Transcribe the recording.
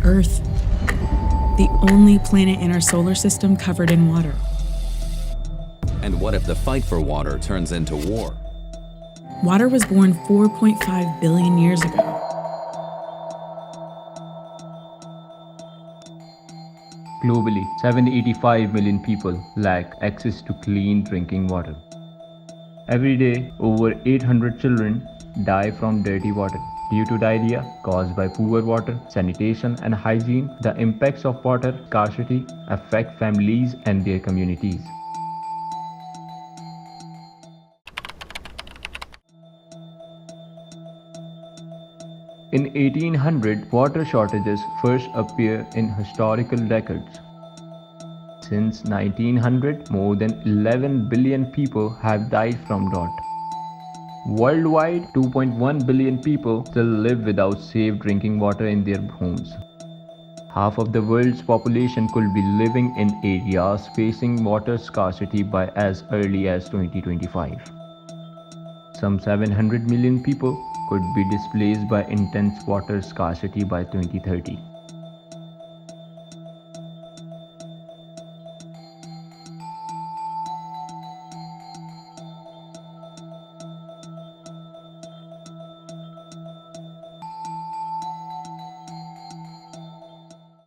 Earth, the only planet in our solar system covered in water. And what if the fight for water turns into war? Water was born 4.5 billion years ago. Globally, 785 million people lack access to clean drinking water. Every day, over 800 children die from dirty water. Due to diarrhea caused by poor water, sanitation and hygiene, the impacts of water scarcity affect families and their communities. In 1800, water shortages first appear in historical records. Since 1900, more than 11 billion people have died from drought. Worldwide, 2.1 billion people still live without safe drinking water in their homes. Half of the world's population could be living in areas facing water scarcity by as early as 2025. Some 700 million people could be displaced by intense water scarcity by 2030.